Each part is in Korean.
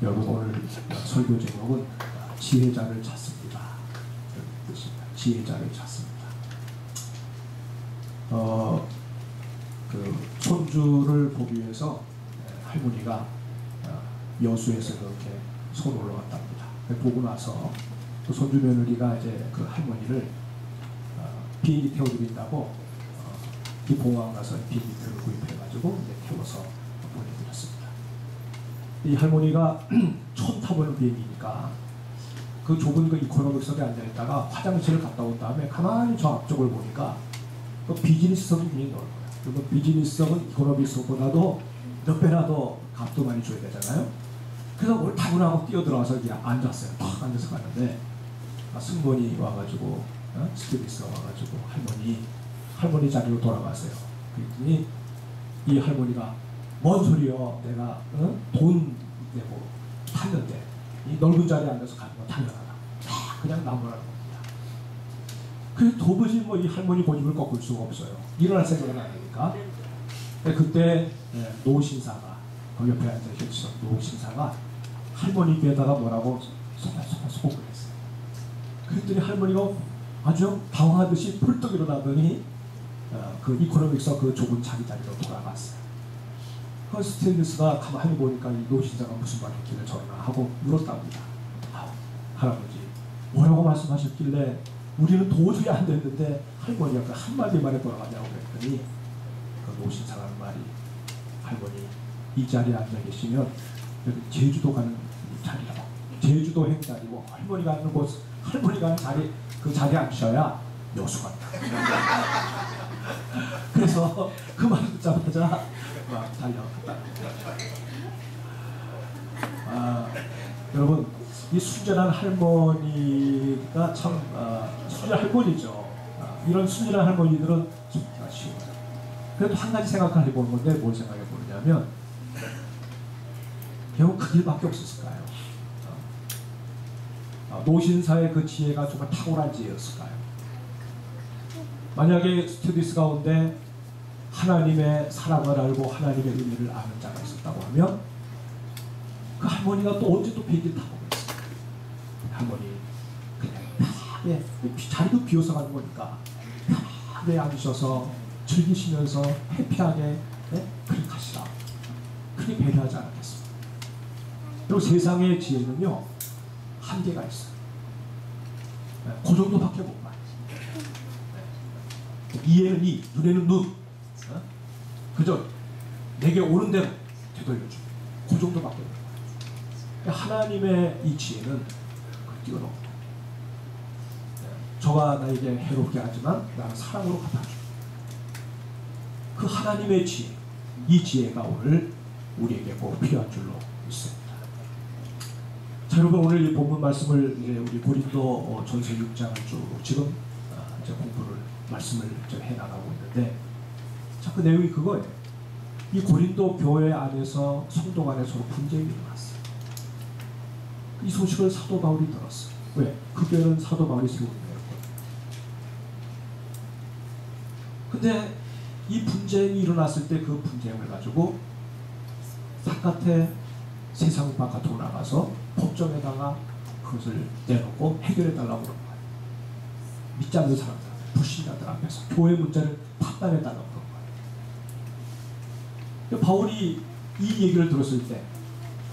여러분 오늘 설교 제목은 지혜자를 찾습니다. 지혜자를 찾습니다. 그 손주를 보기 위해서 할머니가 여수에서 그렇게 손 올라갔답니다. 보고 나서 그 손주 며느리가 이제 그 할머니를 비행기 태워드린다고 이 공항 가서 비행기표를 구입해가지고 이제 태워서 보내드렸습니다. 이 할머니가 처음 타보는 비행기니까 그 좁은 그 이코노믹석에 앉아있다가 화장실을 갔다 온 다음에 가만히 저 앞쪽을 보니까 그 비즈니스석이 굉장히 넓어요. 그리고 비즈니스석은 이코노믹석보다도 몇 배나 더 값도 많이 줘야 되잖아요. 그래서 뭘 타고 나고 뛰어들어와서 이제 앉았어요. 탁 앉아서 가는데 승무원이 와가지고 스튜디스가 와가지고 할머니 자리로 돌아가세요. 그랬더니 이 할머니가 뭔 소리요? 내가 돈 내고 탔는데 이 넓은 자리에 앉아서 가는 건 당연하다. 그냥 나무라는 겁니다. 그래서 도무지 뭐 이 할머니 고집을 꺾을 수가 없어요. 일어날 생각은 안 하니까. 그때 노 신사가 그 옆에 앉아 계시던 노 신사가 할머니 귀에다가 뭐라고 소고 그랬어요. 그랬더니 할머니가 아주 당황하듯이 펄떡 일어나더니 그 이코노믹서 그 좁은 자리로 돌아갔어요. 그 스테인리스가 가만히 보니까 이 노신사가 무슨 말 했길래 저러나 하고 물었답니다. 할아버지 뭐라고 말씀하셨길래 우리는 도저히 안 됐는데 할머니가 그 한마디만에 돌아가냐고 그랬더니 그 노신사가 하는 말이 할머니 이 자리에 앉아 계시면 여기 제주도 가는 자리라고 제주도 행자리고 할머니가 앉는 곳 할머니가 하는 자리 그 자리에 앉으셔야 여수 간다. 그래서 그 말 듣자마자 막 달려갔다. 여러분 이 순전한 할머니가 참 순전한 할머니죠. 이런 순전한 할머니들은 속기가 쉬워요. 그래도 한 가지 생각을 해보는 건데 뭘 생각해 보느냐면 결국 그 길밖에 없었을까요? 노신사의 그 지혜가 정말 탁월한 지혜였을까요? 만약에 스튜디스 가운데 하나님의 사랑을 알고 하나님의 의미를 아는 자가 있었다고 하면 그 할머니가 또 언제 또 비행기를 타고 있어요? 할머니 그냥 편하게 자리도 비워서 가는 거니까 편하게 앉으셔서 즐기시면서 해피하게 그렇게 가시라. 그렇게 배려하지 않았겠습니까? 그리고 세상의 지혜는요 한계가 있어요. 그 정도밖에 못 봐요. 이에는 이, 눈에는 눈. 그저 내게 오는 대로 되돌려주고 그 정도밖에 못 봐요. 하나님의 이 지혜는 뛰어넘어. 저가 나에게 해롭게 하지만 나는 사랑으로 갚아주고 그 하나님의 지혜, 이 지혜가 오늘 우리에게 꼭 필요한 줄로 믿습니다. 자, 여러분 오늘 이 본문 말씀을 우리 고린도 전서 6장을 쭉 지금 이제 공부를 말씀을 해나가고 있는데 자, 그 내용이 그거예요. 이 고린도 교회 안에서 성도 간에 서로 분쟁이 일어났어요. 이 소식을 사도 바울이 들었어요. 왜? 그 교회는 사도 바울이 세운 교회였거든요. 근데 이 분쟁이 일어났을 때 그 분쟁을 가지고 바깥에 세상 바깥으로 나가서 법정에다가 그것을 내놓고 해결해달라고 그런 거예요. 믿지 않는 사람들, 불신자들 앞에서 교회 문제를 판단해달라고 그런 거예요. 바울이 이 얘기를 들었을 때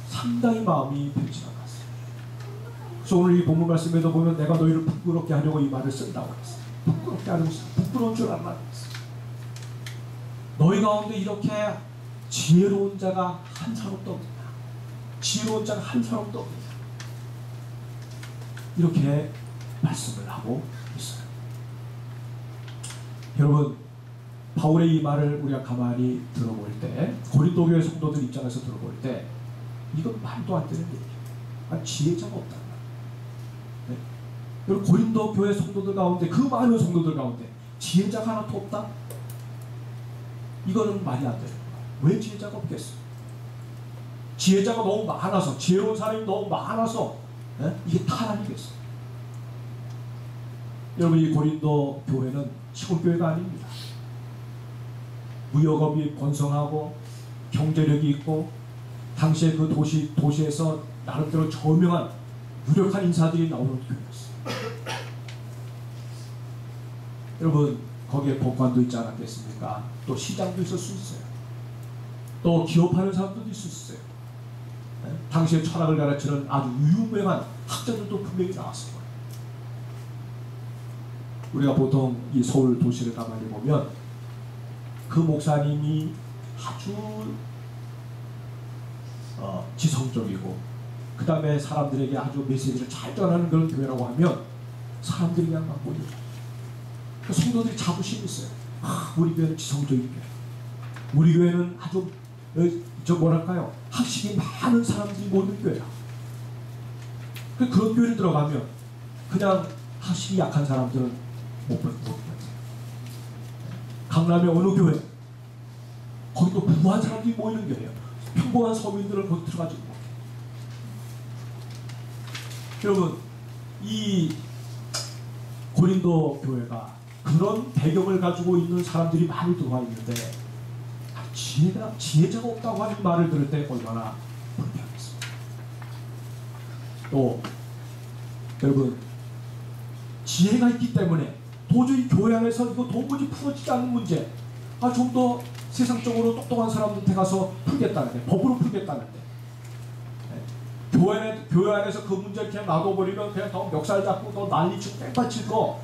상당히 마음이 편치 않았어요. 그래서 오늘 이 본문 말씀에도 보면 내가 너희를 부끄럽게 하려고 이 말을 쓴다고 했어요. 부끄럽게 하려고 했어요. 부끄러운 줄 알았어요. 너희 가운데 이렇게 지혜로운 자가 한 사람도 없느냐? 지혜로운 자가 한 사람도 없느냐? 이렇게 말씀을 하고 있어요. 여러분 바울의 이 말을 우리가 가만히 들어볼 때 고린도 교회 성도들 입장에서 들어볼 때 이건 말도 안 되는 얘기예요. 지혜자가 없다는 말이에요. 네? 여러분 고린도 교회 성도들 가운데 그 많은 성도들 가운데 지혜자가 하나도 없다? 이거는 말이 안 되는 거예요. 왜 지혜자가 없겠어요? 지혜자가 너무 많아서 지혜로운 사람이 너무 많아서 이게 다 아니겠어요? 여러분 이 고린도 교회는 시골 교회가 아닙니다. 무역업이 번성하고 경제력이 있고 당시에 그 도시에서 나름대로 저명한 유력한 인사들이 나오는 교회였어요. 여러분, 거기에 법관도 있지 않았겠습니까? 또 시장도 있을 수 있어요. 또 기업하는 사람들도 있을 수 있어요. 네? 당시에 철학을 가르치는 아주 유명한 학자들도 분명히 나왔을 거예요. 우리가 보통 이 서울 도시를 가만히 보면 그 목사님이 아주 지성적이고 그 다음에 사람들에게 아주 메시지를 잘 전하는 그런 교회라고 하면 사람들이 그냥 막 모여요. 그 성도들이 자부심이 있어요. 우리 교회는 지성적인 교회. 우리 교회는 아주 뭐랄까요, 학식이 많은 사람들이 모이는 교회야. 그런 교회를 들어가면 그냥 학식이 약한 사람들은 못 보겠어요. 강남의 어느 교회, 거기도 부유한 사람들이 모이는 교회예요. 평범한 서민들은 거기 들어가지 못해요. 여러분, 이 고린도 교회가 그런 배경을 가지고 있는 사람들이 많이 들어와 있는데 지혜자가 없다고 하는 말을 들을 때 얼마나 불편했습니다. 또 여러분, 지혜가 있기 때문에 도저히 교회 안에서 이거 도무지 풀어지지 않는 문제, 좀 더 세상적으로 똑똑한 사람한테 가서 풀겠다는데, 법으로 풀겠다는데, 교회 안에서 그 문제를 그냥 놔둬버리면 그냥 더 멱살 잡고 더 난리치고 뺑받칠 거,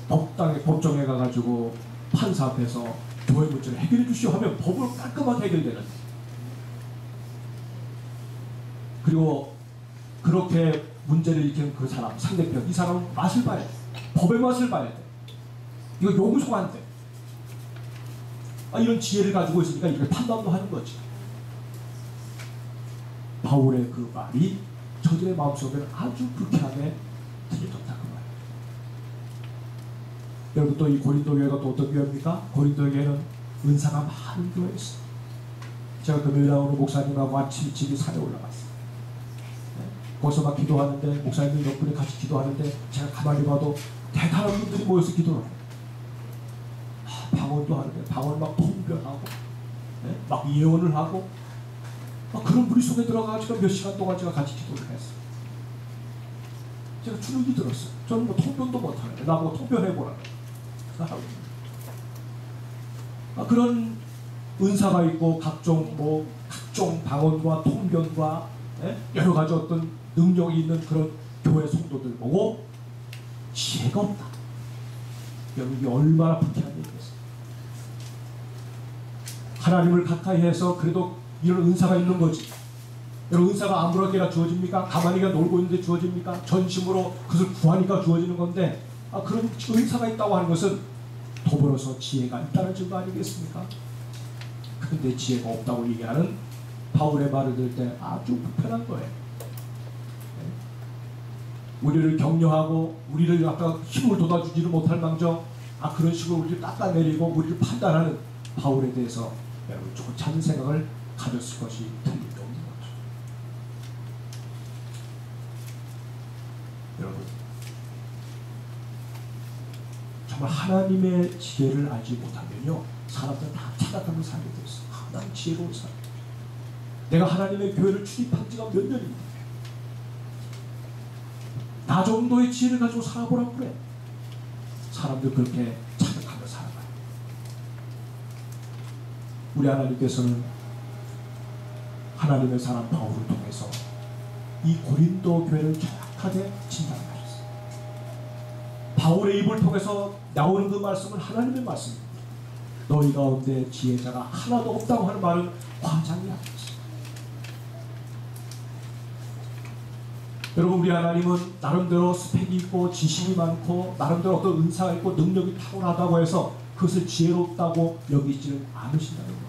법정에 가가지고 판사 앞에서 교회 문제를 해결해 주시오 하면 법으로 깔끔하게 해결되는데, 그리고 그렇게 문제를 일으킨 그 사람, 상대편, 이 사람은 맛을 봐야 돼. 법의 맛을 봐야 돼. 이거 용서가 안 돼. 이런 지혜를 가지고 있으니까 이걸 판단도 하는 거지. 바울의 그 말이 저들의 마음속에는 아주 불쾌하게 들려졌다 그 말. 여러분, 또 이 고린도 교회가 또 어떤 교회입니까? 고린도 교회는 은사가 많은 교회였어요. 제가 금요일 날 오늘 목사님하고 아침 일찍 산에 올라갔어요. 거기서 막 기도하는데, 목사님들 덕분에 같이 기도하는데 제가 가만히 봐도 대단한 분들이 모여서 기도를 해요. 방언도 하는데 방언 막 통변하고, 막 예언을 하고, 그런 분이 속에 들어가서 몇 시간 동안 제가 같이 기도를 했어요. 제가 주눅이 들었어요. 저는 뭐 통변도 못하는데 나보고 통변해보라고. 그런 은사가 있고 각종 방언과 통변과 여러 가지 어떤 능력이 있는 그런 교회 성도들 보고 지혜가 없다. 여러분, 이게 얼마나 불쾌한 얘기겠어요. 하나님을 가까이 해서 그래도 이런 은사가 있는 거지. 여러분, 은사가 아무렇게나 주어집니까? 가만히가 놀고 있는데 주어집니까? 전심으로 그것을 구하니까 주어지는 건데, 그런 은사가 있다고 하는 것은 더불어서 지혜가 있다는 증거 아니겠습니까? 그런데 지혜가 없다고 얘기하는 바울의 말을 들을 때 아주 불편한 거예요. 우리를 격려하고 우리를 약간 힘을 돋아주지를 못할 망정, 그런 식으로 우리를 깎아내리고 우리를 판단하는 바울에 대해서 여러분 좋지 생각을 가졌을 것이 틀림이 없는 거죠. 여러분, 정말 하나님의 지혜를 알지 못하면요, 사람들은 다 착각하는 살게 되었어. 난 지혜로운 사람. 내가 하나님의 교회를 출입한 지가 몇 년입니다. 나 정도의 지혜를 가지고 살아보라고 그래. 사람들 그렇게 착각하며 살아가요. 우리 하나님께서는 하나님의 사람 바울을 통해서 이 고린도 교회를 정확하게 진단하셨어요. 바울의 입을 통해서 나오는 그 말씀은 하나님의 말씀입니다. 너희 가운데 지혜자가 하나도 없다고 하는 말은 과장이 아니었어요. 여러분, 우리 하나님은 나름대로 스펙이 있고 지식이 많고 나름대로 어떤 은사가 있고 능력이 탁월하다고 해서 그것을 지혜롭다고 여기지는 않으신다는 거예요.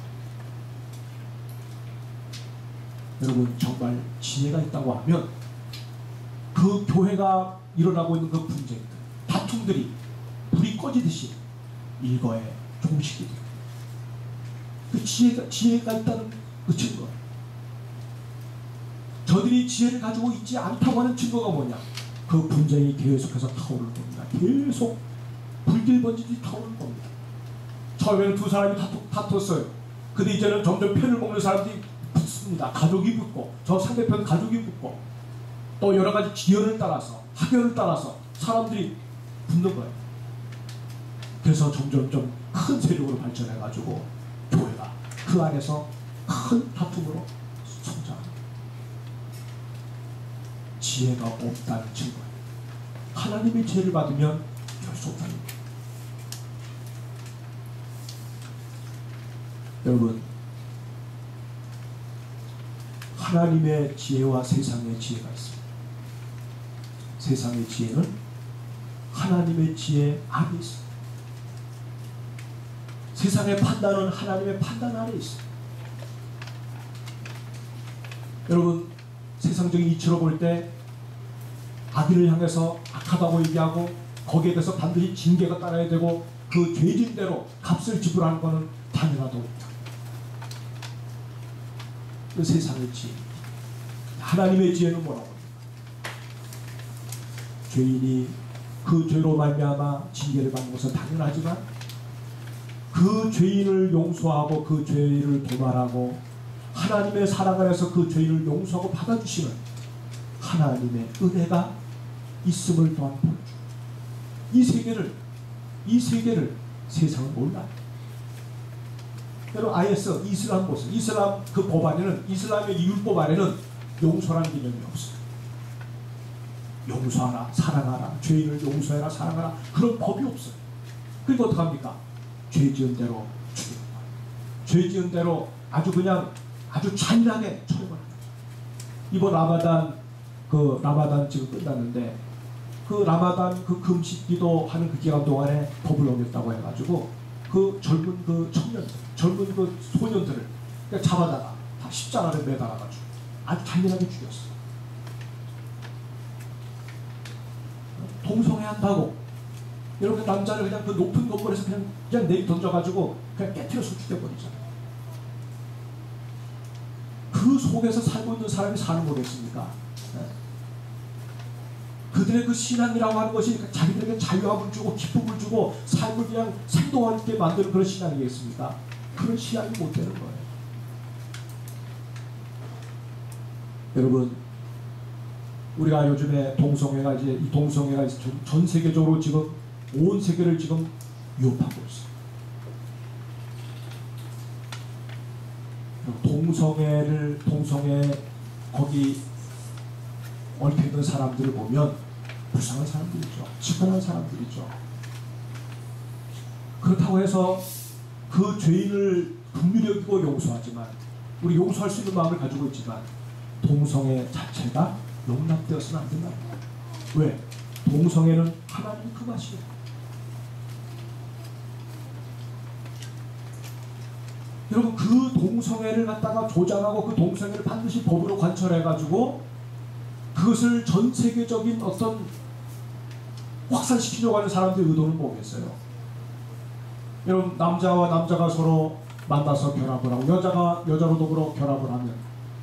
여러분, 정말 지혜가 있다고 하면 그 교회가 일어나고 있는 그 분쟁들, 다툼들이 불이 꺼지듯이 일거에 종식이 돼요. 그 지혜가 있다는 그 증거. 저들이 지혜를 가지고 있지 않다고 하는 증거가 뭐냐? 그 분쟁이 계속해서 타오를 겁니다. 계속 불길 번지듯이 타오를 겁니다. 처음에는 두 사람이 다퉜어요. 근데 이제는 점점 편을 먹는 사람들이 붙습니다. 가족이 붙고 저 상대편 가족이 붙고 또 여러 가지 지연을 따라서 학연을 따라서 사람들이 붙는 거예요. 그래서 점점점 큰 세력으로 발전해가지고 교회가 그 안에서 큰 다툼으로 성장합니다. 지혜가 없다는 증거예요. 하나님의 지혜를 받으면 결수 없다는 거예요. 여러분, 하나님의 지혜와 세상의 지혜가 있습니다. 세상의 지혜는 하나님의 지혜 안에 있습니다. 세상의 판단은 하나님의 판단 안에 있습니다. 여러분, 세상적인 이치로 볼 때 아기를 향해서 악하다고 얘기하고 거기에 대해서 반드시 징계가 따라야 되고 그 죄진대로 값을 지불하는 것은 당연하다고. 그 세상의 지혜, 하나님의 지혜는 뭐라고 합니까? 죄인이 그 죄로 말미암아 징계를 받는 것은 당연하지만 그 죄인을 용서하고 그 죄를 도말하고 하나님의 사랑 안에서 그 죄인을 용서하고 받아주시는 하나님의 은혜가 있음을 또한 보여줍니다. 이 세계를 세상은 몰라요. 여러분, IS, 이슬람 보세요. 이슬람 그 법 안에는, 이슬람의 율법 안에는 용서라는 개념이 없어요. 용서하라, 사랑하라, 죄인을 용서해라, 사랑하라, 그런 법이 없어요. 그리고 어떡합니까? 죄 지은 대로 죽이는 거예요. 죄 지은 대로 아주 그냥 아주 잔인하게 처형을 합니다. 이번 라마단 지금 끝났는데 그 라마단 그 금식 기도하는 그 기간 동안에 법을 어겼다고 해가지고 그 젊은 그 청년들, 젊은 그 소년들을 잡아다가 다 십자가를 매달아가지고 아주 잔인하게 죽였어. 동성애한다고 여러분, 남자를 그냥 그 높은 건물에서 그냥 내리 던져가지고 그냥 깨트려서 죽여버리잖아요. 그 속에서 살고 있는 사람이 사는 거겠습니까? 그들의 그 신앙이라고 하는 것이 자기들에게 자유함을 주고 기쁨을 주고 삶을 그냥 생동할 때 만드는 그런 신앙이겠습니까? 그런 신앙이 못 되는 거예요. 여러분, 우리가 요즘에 동성애가 이 동성애가 전 세계적으로 지금 온 세계를 지금 위협하고 있어요. 동성애 거기 얽혀있는 사람들을 보면 불쌍한 사람들이죠. 치근한 사람들이죠. 그렇다고 해서 그 죄인을 긍휼히 여기고 용서하지만, 우리 용서할 수 있는 마음을 가지고 있지만 동성애 자체가 용납되어서는 안 된다. 왜? 동성애는 하나님이 금하시고, 여러분, 그 동성애를 갖다가 조장하고 그 동성애를 반드시 법으로 관철해가지고 그것을 전 세계적인 어떤 확산시키려고 하는 사람들의 의도는 뭐겠어요? 여러분, 남자와 남자가 서로 만나서 결합을 하고 여자가 여자로 더불어 결합을 하면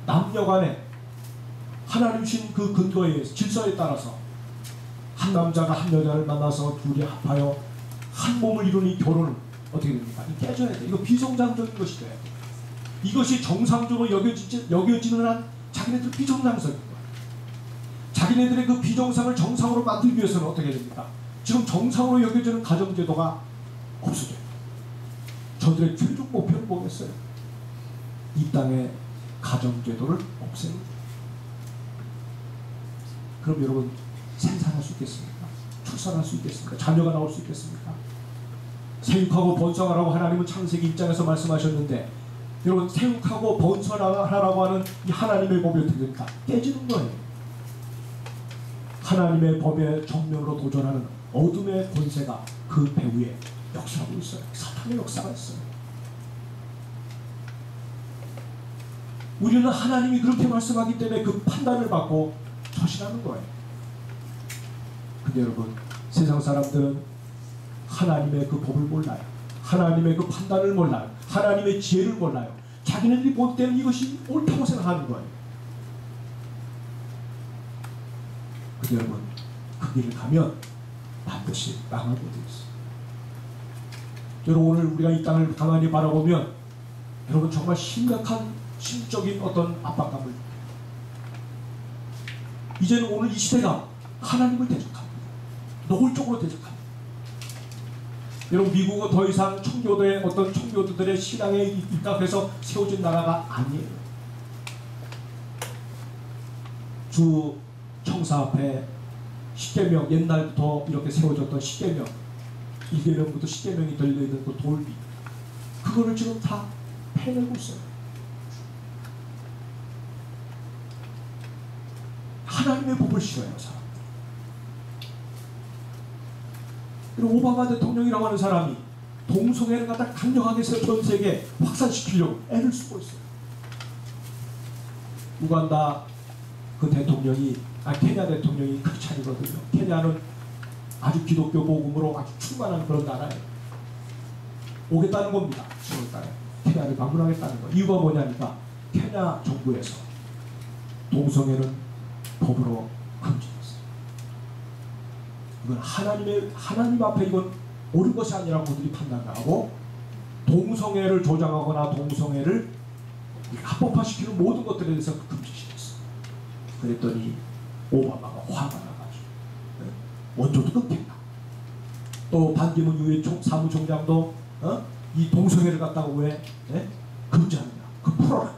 남녀 간에 하나님 주신 그 근거에 질서에 따라서 한 남자가 한 여자를 만나서 둘이 합하여 한 몸을 이루는 이 결혼은 어떻게 됩니까? 깨져야 돼. 이거 비정상적인 것이 돼요. 이것이 정상적으로 여겨지는 한 자기네들 비정상적인 거예요. 자기네들의 그 비정상을 정상으로 만들기 위해서는 어떻게 됩니까? 지금 정상으로 여겨지는 가정제도가 없어져요. 저들의 최종 목표는 뭐겠어요? 이 땅의 가정제도를 없애는 거예요. 그럼 여러분, 생산할 수 있겠습니까? 출산할 수 있겠습니까? 자녀가 나올 수 있겠습니까? 생육하고 번성하라고 하나님은 창세기 1장에서 말씀하셨는데, 여러분, 생육하고 번성하라고 하는 이 하나님의 법이 어떻게 됩니까? 깨지는 거예요. 하나님의 법에 정면으로 도전하는 어둠의 권세가 그 배후에 역사하고 있어요. 사탄의 역사가 있어요. 우리는 하나님이 그렇게 말씀하기 때문에 그 판단을 받고 처신하는 거예요. 근데 여러분, 세상 사람들은 하나님의 그 법을 몰라요. 하나님의 그 판단을 몰라요. 하나님의 지혜를 몰라요. 자기네들이 볼 때는 이것이 옳다고 생각하는 거예요. 근데 여러분, 그 길을 가면 반드시 망하게 되어 있어요. 여러분, 오늘 우리가 이 땅을 가만히 바라보면 여러분, 정말 심각한 심적인 어떤 압박감을. 이제는 오늘 이 시대가 하나님을 대적합니다. 노골적으로 대적합니다. 여러분, 미국은 더 이상 청교도의 어떤 청교도들의 신앙에 입각해서 세워진 나라가 아니에요. 주 청사 앞에 십계명, 옛날부터 이렇게 세워졌던 십계명, 1계명부터 십계명이 들려있는 그 돌비, 그거를 지금 다 패내고 있어요. 하나님의 법을 싫어해요, 사람. 그리고 오바마 대통령이라고 하는 사람이 동성애를 갖다 강력하게 전 세계에 확산시키려고 애를 쓰고 있어요. 우간다 그 대통령이, 케냐 대통령이 크리스찬이거든요. 케냐는 아주 기독교 복음으로 아주 충만한 그런 나라예요. 오겠다는 겁니다. 10월달에 케냐를 방문하겠다는 거. 이유가 뭐냐니까 케냐 정부에서 동성애는 법으로 금지했어요. 이건 하나님 앞에 이건 옳은 것이 아니라고 그들이 판단하고 동성애를 조장하거나 동성애를 합법화시키는 모든 것들에 대해서 금지시켰어요. 그랬더니 오바마가 화가 나가지고 원조도 끊겠다. 또 반기문 유엔 사무총장도 이 동성애를 갖다가 왜 금지하느냐, 그 풀어라.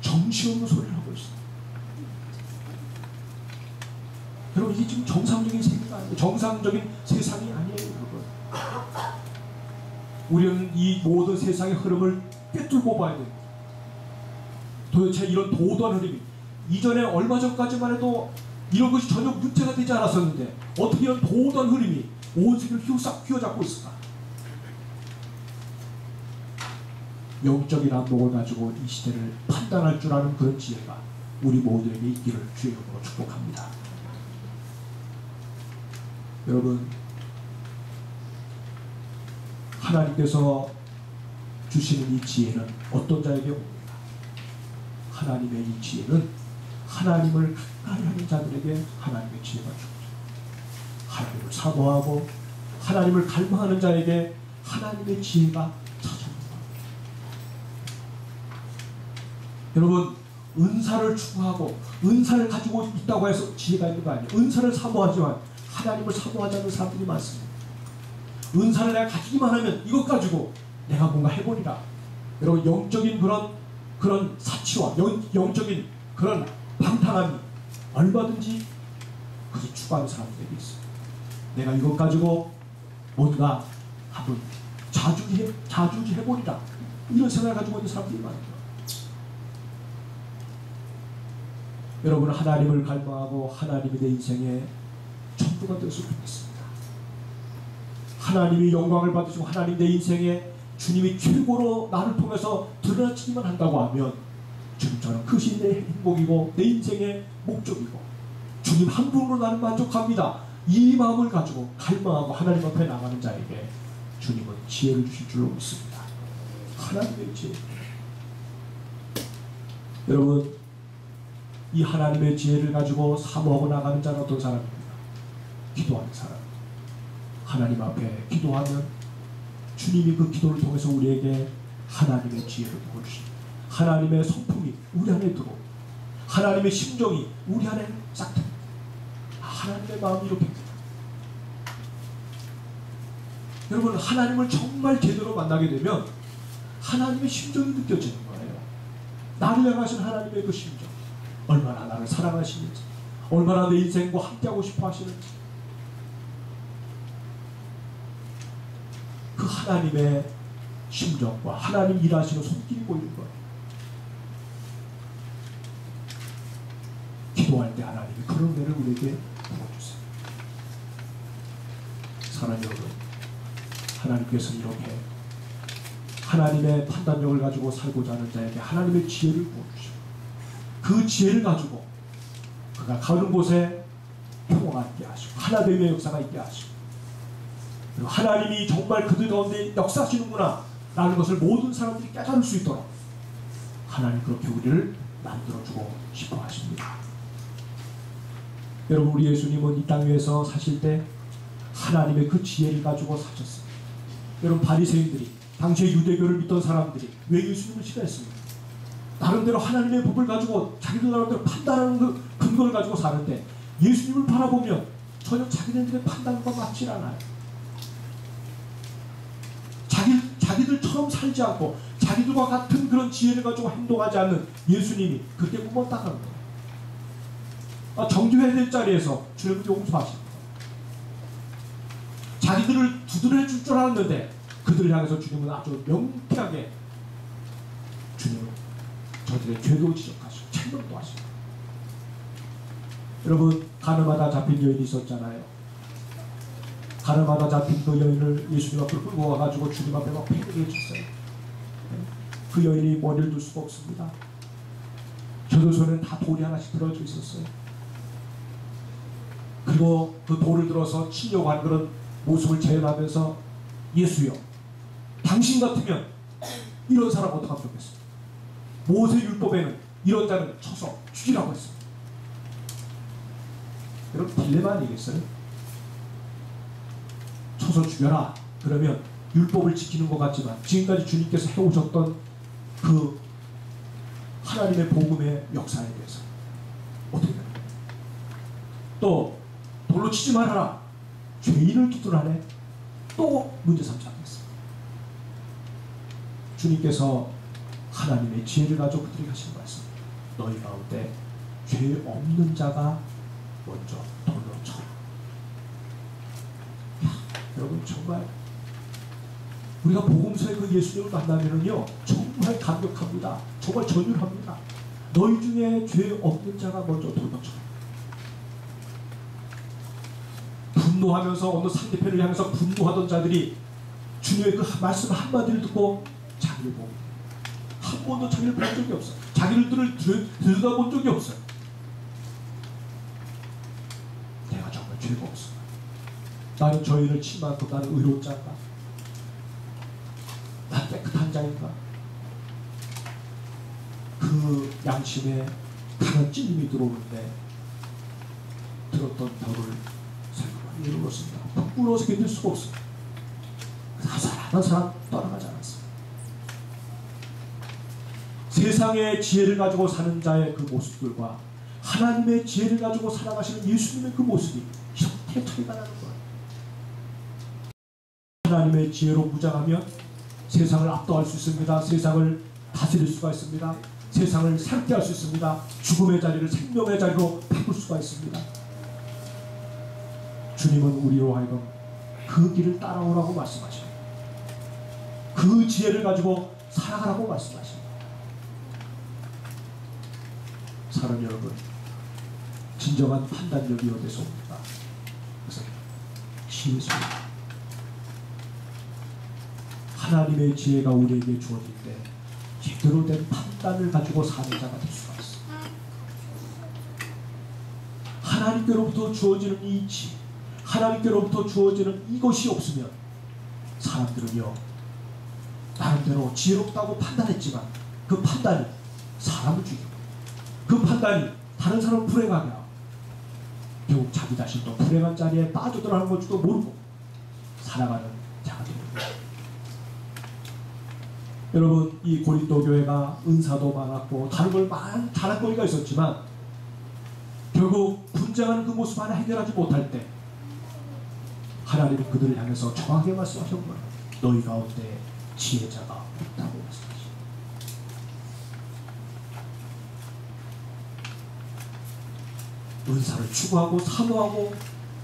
정신없는 소리를 하고 있어요. 여러분, 이게 지금 정상적인 세계가 아니에요. 정상적인 세상이 아니에요, 여러분. 우리는 이 모든 세상의 흐름을 꿰뚫고 봐야 됩니다. 도대체 이런 도도한 흐름이, 이전에 얼마 전까지만 해도 이런 것이 전혀 문제가 되지 않았었는데 어떻게 이런 도도한 흐름이 온 세계를 휘어잡고 있을까? 영적인 안목을 가지고 이 시대를 판단할 줄 아는 그런 지혜가 우리 모두에게 있기를 주의 이름으로 축복합니다. 여러분, 하나님께서 주시는 이 지혜는 어떤 자에게 옵니다. 하나님의 이 지혜는 하나님을 가까이 하는 자들에게 하나님의 지혜가 주어집니다. 하나님을 사모하고 하나님을 갈망하는 자에게 하나님의 지혜가 찾아옵니다. 여러분, 은사를 추구하고 은사를 가지고 있다고 해서 지혜가 있는 거 아니에요. 은사를 사모하지만 하나님을 사모하지 않는 사람들이 많습니다. 은사를 내가 가지기만 하면 이것 가지고 내가 뭔가 해보리라. 여러분, 영적인 그런 사치와 영적인 그런 방탕함이 얼마든지 그것을 추구하는 사람들이 있어요. 내가 이것 가지고 뭔가 한번 자주지 해보리라. 이런 생각을 가지고 있는 사람들이 많아요. 여러분은 하나님을 갈망하고 하나님이 내 인생의 전부가 되었으면 좋겠습니다. 하나님이 영광을 받으시고 하나님 내 인생에 주님이 최고로 나를 통해서 드러나지기만 한다고 하면 주님처럼 그것이 내 행복이고 내 인생의 목적이고 주님 한 분으로 나는 만족합니다. 이 마음을 가지고 갈망하고 하나님 앞에 나가는 자에게 주님은 지혜를 주실 줄로 믿습니다. 하나님의 지혜. 여러분, 이 하나님의 지혜를 가지고 사모하고 나가는 자는 어떤 사람입니까? 기도하는 사람. 하나님 앞에 기도하면 주님이 그 기도를 통해서 우리에게 하나님의 지혜를 부어주십니다. 하나님의 성품이 우리 안에 들어오고 하나님의 심정이 우리 안에 싹 듭니다. 하나님의 마음이 이렇게 됩니다. 여러분, 하나님을 정말 제대로 만나게 되면 하나님의 심정이 느껴지는 거예요. 나를 향하신 하나님의 그 심정, 얼마나 나를 사랑하시는지, 얼마나 내 인생과 함께하고 싶어 하시는지, 그 하나님의 심정과 하나님 일하시는 손길이 보이는 거예요. 기도할 때 하나님이 그런 은혜를 우리에게 부어주세요. 사랑하는 여러분, 하나님께서 이렇게 하나님의 판단력을 가지고 살고자 하는 자에게 하나님의 지혜를 부어주시고 그 지혜를 가지고 그가 가는 곳에 평화가 있게 하시고 하나님의 역사가 있게 하시고 그리고 하나님이 정말 그들 가운데 역사하시는구나 라는 것을 모든 사람들이 깨달을 수 있도록 하나님 그렇게 우리를 만들어주고 싶어 하십니다. 여러분, 우리 예수님은 이 땅 위에서 사실 때 하나님의 그 지혜를 가지고 사셨습니다. 여러분, 바리새인들이 당시에 유대교를 믿던 사람들이 왜 예수님을 싫어했습니까? 나름대로 하나님의 법을 가지고 자기들 나름대로 판단하는 그 근거를 가지고 사는데 예수님을 바라보면 전혀 자기네들의 판단과 맞지 않아요. 자기들처럼 살지 않고 자기들과 같은 그런 지혜를 가지고 행동하지 않는 예수님이 그때 못다가는 거예요. 정죄해야 될 자리에서 주님을 용서하십니다. 자기들을 두드려 줄 줄 알았는데 그들을 향해서 주님은 아주 명쾌하게 주님은 저들의 죄도 지적하시고 책망도 하시고. 여러분, 가늠하다 잡힌 여인이 있었잖아요. 가늠하다 잡힌 그 여인을 예수님 앞으로 끌고 와가지고 주님 앞에 막 패기를 해줬어요. 그 여인이 머리를 둘 수가 없습니다. 젖어손에는 다 돌이 하나씩 들어져 있었어요. 그리고 그 돌을 들어서 치려고 하는 그런 모습을 재현하면서 예수여, 당신 같으면 이런 사람 어떡하면 좋겠어요? 모세 율법에는 이런 자는 쳐서 죽이라고 했습니다. 여러분, 딜레마 아니겠어요? 쳐서 죽여라. 그러면 율법을 지키는 것 같지만 지금까지 주님께서 해오셨던 그 하나님의 복음의 역사에 대해서 어떻게 됩니까? 또 돌로 치지 말아라. 죄인을 두드러내. 또 문제 삼지 않겠습니다. 주님께서 하나님의 지혜를 가지고 그들에게 하시는 말씀, 너희 가운데 죄 없는 자가 먼저 돌로 쳐라. 여러분, 정말 우리가 복음서의 그 예수님을 만나면은요 정말 감격합니다. 정말 전율합니다. 너희 중에 죄 없는 자가 먼저 돌로 쳐라. 분노하면서 어느 상대편을 향해서 분노하던 자들이 주님의 그 말씀 한마디를 듣고 자기를 보고 한 번도 자기를 본 적이 없어요. 자기들을 들여다본 적이 없어요. 내가 정말 죄가 없어. 나는 저희를 친 만큼 나는 의로운 자인가? 난 깨끗한 자인가? 그 양심에 강한 찔림이 들어오는데 들었던 벽을 생각을 이루었습니다. 부끄러워서 견딜 수가 없습니다. 한 사람 떠나가지 않았습니다. 세상의 지혜를 가지고 사는 자의 그 모습들과 하나님의 지혜를 가지고 살아가시는 예수님의 그 모습이 이렇게 차이가 나는 거예요. 하나님의 지혜로 무장하면 세상을 압도할 수 있습니다. 세상을 다스릴 수가 있습니다. 세상을 상대할 수 있습니다. 죽음의 자리를 생명의 자리로 바꿀 수가 있습니다. 주님은 우리로 하여금 그 길을 따라오라고 말씀하십니다. 그 지혜를 가지고 살아가라고 말씀하십니다. 사랑 여러분, 진정한 판단력이 어디서 옵니까? 그래서 지혜입니다. 하나님의 지혜가 우리에게 주어질 때 제대로 된 판단을 가지고 사는 자가 될 수가 있습니다. 하나님께로부터 주어지는 이 지혜, 하나님께로부터 주어지는 이것이 없으면 사람들은요 나름대로 지혜롭다고 판단했지만 그 판단이 사람을 죽이고 그 판단이 다른 사람을 불행하게 하고 결국 자기 자신도 불행한 자리에 빠져들어가는 것도 모르고 살아가는 자가 됩니다. 여러분, 이 고린도 교회가 은사도 많았고 다른 걸 많은 자랑거리가 있었지만 결국 분쟁하는 그 모습 하나 해결하지 못할 때 하나님은 그들을 향해서 정확하게 말씀하신 거예요. 너희 가운데 지혜자가 없다고 말씀하십니다. 은사를 추구하고 사모하고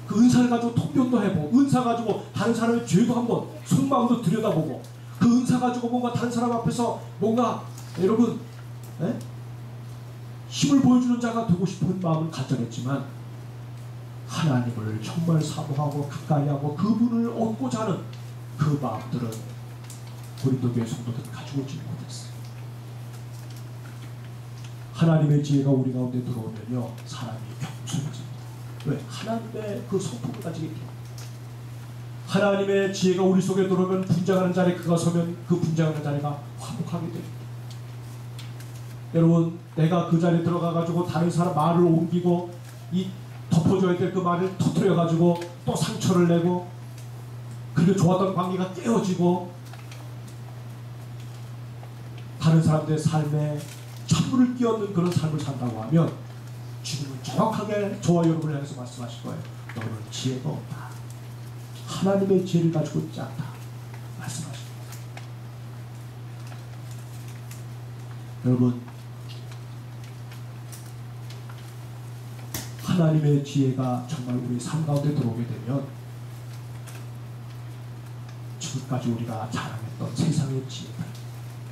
그 은사를 가지고 통변도 해보고 은사 가지고 다른 사람의 죄도 한번 속마음도 들여다보고 그 은사 가지고 뭔가 다른 사람 앞에서 뭔가 여러분 힘을 보여주는 자가 되고 싶은 마음을 가졌지만 하나님을 정말 사모하고 가까이하고 그분을 얻고자 하는 그 마음들은 고린도 교회 성도들은 가지고 있지 못했어요. 하나님의 지혜가 우리 가운데 들어오면요 사람이 겸손해집니다. 왜? 하나님의 그 성품을 가지게 돼요. 하나님의 지혜가 우리 속에 들어오면 분쟁하는 자리에 그가 서면 그 분쟁하는 자리가 화목하게 됩니다. 여러분, 내가 그 자리에 들어가가지고 다른 사람 말을 옮기고 이 덮어줘야 될 그 말을 터뜨려가지고 또 상처를 내고 그리고 좋았던 관계가 깨어지고 다른 사람들의 삶에 찬물을 끼얹는 그런 삶을 산다고 하면 주님은 정확하게 저와 여러분을 향해서 말씀하실 거예요. 너는 지혜가 없다. 하나님의 지혜를 가지고 있지 않다. 말씀하십니다. 여러분, 하나님의 지혜가 정말 우리 삶 가운데 들어오게 되면 지금까지 우리가 자랑했던 세상의 지혜들,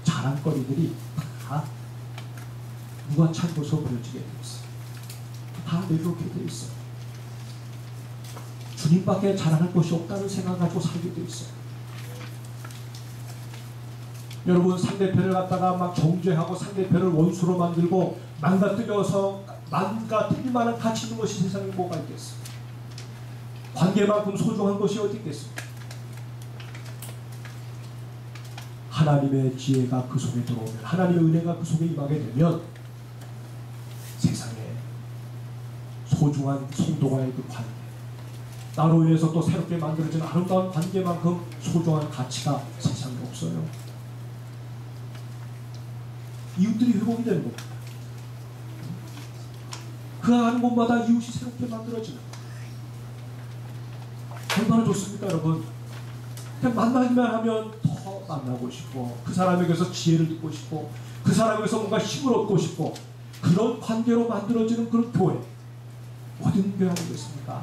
자랑거리들이 다 무관찰 것으로 보여지게 되어 있어요. 다 내려오게 되어 있어요. 주님밖에 자랑할 것이 없다는 생각을 가지고 살게 되어 있어요. 여러분, 상대편을 갖다가 막 정죄하고 상대편을 원수로 만들고 망가뜨려서 망가뜨릴 만한 가치 있는 것이 세상에 뭐가 있겠어요? 관계만큼 소중한 것이 어디 있겠습니까? 하나님의 지혜가 그 속에 들어오면, 하나님의 은혜가 그 속에 임하게 되면 세상에 소중한 성도와의 그 관계, 나로 인해서 또 새롭게 만들어진 아름다운 관계만큼 소중한 가치가 세상에 없어요. 이웃들이 회복이 되는 겁니다. 그 가는 곳마다 이웃이 새롭게 만들어지는 거예요. 얼마나 좋습니까, 여러분? 그냥 만나기만 하면 더 만나고 싶고, 그 사람에게서 지혜를 듣고 싶고, 그 사람에게서 뭔가 힘을 얻고 싶고, 그런 관계로 만들어지는 그런 교회, 어디 있는 교회 아니겠습니까?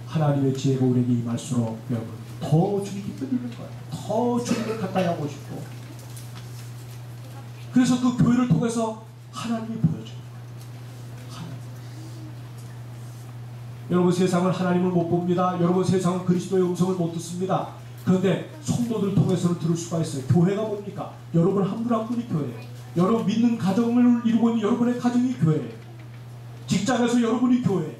하나님의 지혜가 우리에게 임할수록 여러분 더 주님께 끌리는 거예요. 더 주님을 가까이 하고 싶고, 그래서 그 교회를 통해서 하나님이 보여주는 거예요. 하나님. 여러분, 세상은 하나님을 못 봅니다. 여러분, 세상은 그리스도의 음성을 못 듣습니다. 그런데 성도들 통해서는 들을 수가 있어요. 교회가 뭡니까? 여러분 한 분 한 분이 교회예요. 여러분 믿는 가정을 이루고 있는 여러분의 가정이 교회예요. 직장에서 여러분이 교회예요.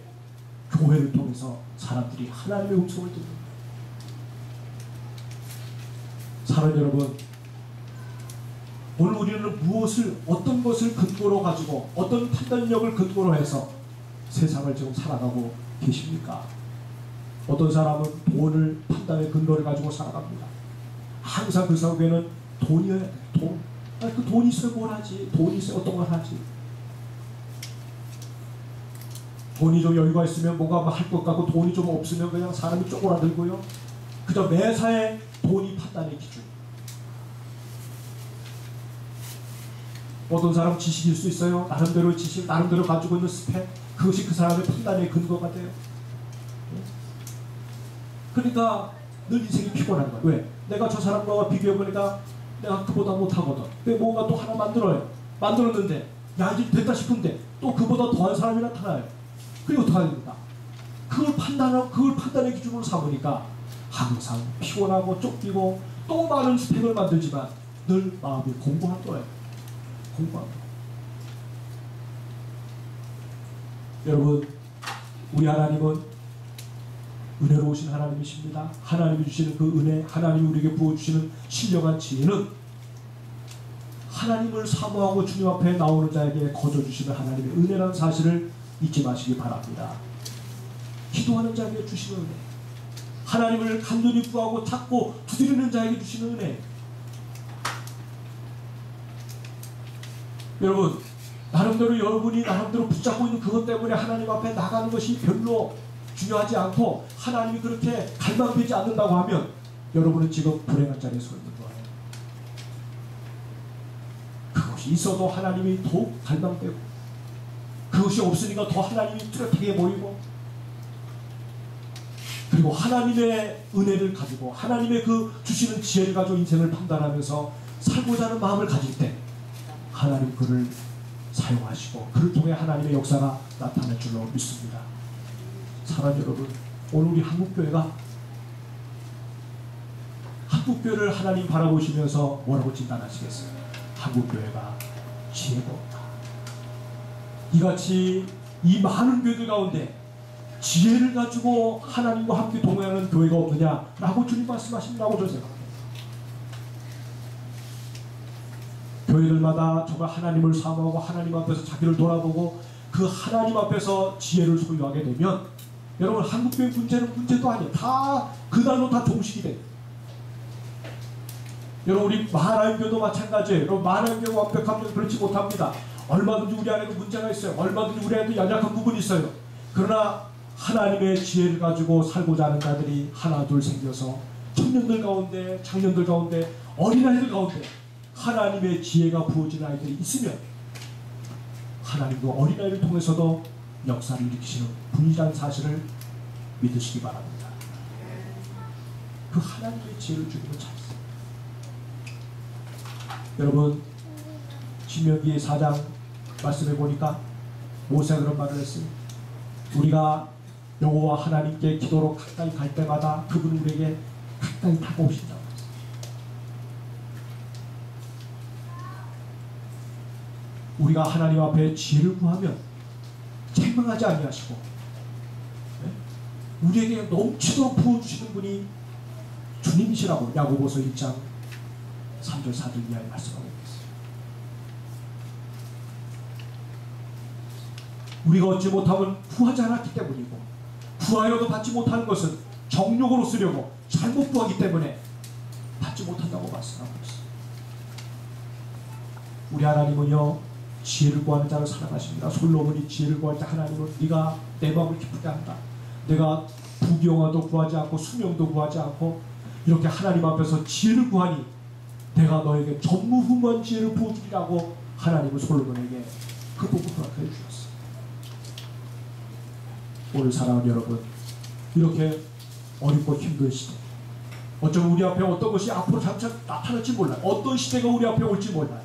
교회를 통해서 사람들이 하나님의 음성을 듣는 거예요. 사랑 여러분, 오늘 우리는 무엇을, 어떤 것을 근거로 가지고, 어떤 판단력을 근거로 해서 세상을 지금 살아가고 계십니까? 어떤 사람은 돈을 판단의 근거를 가지고 살아갑니다. 항상 그 속에는 돈이어야 돼. 돈. 그 돈이 있어야 뭘 하지? 돈이 있어야 어떤 걸 하지? 돈이 좀 여유가 있으면 뭔가 할 것 같고, 돈이 좀 없으면 그냥 사람이 쪼그라들고요. 그저 매사에 돈이 판단의 기준. 어떤 사람 지식일 수 있어요. 나름대로 지식, 나름대로 가지고 있는 스펙, 그것이 그 사람의 판단의 근거가 돼요. 그러니까 늘 인생이 피곤한 거예요. 왜? 내가 저 사람과 비교해보니까 내가 그보다 못하거든. 근데 뭔가 또 하나 만들어요. 만들었는데 야, 이제 됐다 싶은데 또 그보다 더한 사람이 나타나요. 그리고 어떻게 해야 됩니까? 그걸 판단의 기준으로 삼으니까 항상 피곤하고 쫓기고 또 많은 스펙을 만들지만 늘 마음이 공부한 거예요. 공부한 거. 여러분, 우리 하나님은 은혜로우신 하나님이십니다. 하나님이 주시는 그 은혜, 하나님이 우리에게 부어주시는 신령한 지혜는 하나님을 사모하고 주님 앞에 나오는 자에게 거저주시는 하나님의 은혜라는 사실을 잊지 마시기 바랍니다. 기도하는 자에게 주시는 은혜, 하나님을 간절히 구하고 찾고 두드리는 자에게 주시는 은혜. 여러분, 나름대로 여러분이 나름대로 붙잡고 있는 그것 때문에 하나님 앞에 나가는 것이 별로 중요하지 않고 하나님이 그렇게 갈망되지 않는다고 하면 여러분은 지금 불행한 자리에 서 있는 거예요. 그것이 있어도 하나님이 더욱 갈망되고, 그것이 없으니까 더 하나님이 뚜렷하게 보이고, 그리고 하나님의 은혜를 가지고 하나님의 그 주시는 지혜를 가지고 인생을 판단하면서 살고자 하는 마음을 가질 때 하나님 그를 사용하시고 그를 통해 하나님의 역사가 나타날 줄로 믿습니다. 사랑하는 여러분, 오늘 우리 한국교회가, 한국교회를 하나님 바라보시면서 뭐라고 진단하시겠어요? 한국교회가 지혜가 없다. 이같이 이 많은 교회들 가운데 지혜를 가지고 하나님과 함께 동행하는 교회가 없느냐라고 주님 말씀하신다고 저는 생각합니다. 교회들마다 정말 하나님을 사모하고 하나님 앞에서 자기를 돌아보고 그 하나님 앞에서 지혜를 소유하게 되면 여러분, 한국교회 문제는 문제도 아니에요. 다 그날로 다 종식이 돼요. 여러분 우리 마하나임교도 마찬가지예요. 여러분 마하나임교가 완벽합니다. 그렇지 못합니다. 얼마든지 우리 안에도 문제가 있어요. 얼마든지 우리 안에도 연약한 부분이 있어요. 그러나 하나님의 지혜를 가지고 살고자 하는 자들이 하나 둘 생겨서 청년들 가운데, 장년들 가운데, 어린아이들 가운데 하나님의 지혜가 부어진 아이들이 있으면 하나님도 어린아이를 통해서도 역사를 일으키시는 분이라는 사실을 믿으시기 바랍니다. 그 하나님의 지혜를 주기를 찾습니다. 여러분 신명기 4장 말씀해 보니까 모세가 그런 말을 했어요. 우리가 여호와 하나님께 기도로 가까이 갈 때마다 그분은 우리에게 가까이 다가오신다고 했어요. 우리가 하나님 앞에 지혜를 구하면 책망하지 아니하시고 우리에게 넘치도록 부어주시는 분이 주님이시라고 야고보서 1장 3절 4절 이하에 말씀하고 있습니다. 우리가 얻지 못하면 구하지 않았기 때문이고 구하여도 받지 못하는 것은 정욕으로 쓰려고 잘못 구하기 때문에 받지 못한다고 말씀하고 있습니다. 우리 하나님은요 지혜를 구하는 자를 사랑하십니다. 솔로몬이 지혜를 구할 때 하나님은 네가 내 마음을 기쁘게 한다. 내가 부귀영화도 구하지 않고 수명도 구하지 않고 이렇게 하나님 앞에서 지혜를 구하니 내가 너에게 전무후무한 지혜를 부어주리라고 하나님은 솔로몬에게 그 부분을 허락해 주셨어요. 오늘 사랑하는 여러분, 이렇게 어렵고 힘든 시대, 어쩌면 우리 앞에 어떤 것이 앞으로 장차 나타날지 몰라요. 어떤 시대가 우리 앞에 올지 몰라요.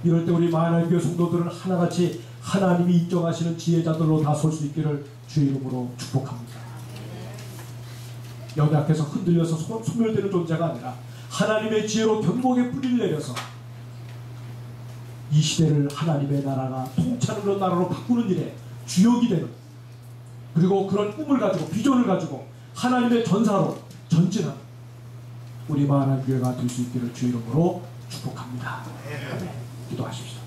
이럴 때 우리 마하나임교회 성도들은 하나같이 하나님이 인정하시는 지혜자들로 다 설 수 있기를 주의 이름으로 축복합니다. 연약해서 흔들려서 소멸되는 존재가 아니라 하나님의 지혜로 견고하게 뿌리를 내려서 이 시대를 하나님의 나라가 통치하는 나라로 바꾸는 일에 주역이 되는, 그리고 그런 꿈을 가지고 비전을 가지고 하나님의 전사로 전진하는 우리 마하나임교회가 될 수 있기를 주의 이름으로 축복합니다. 기도하십시오.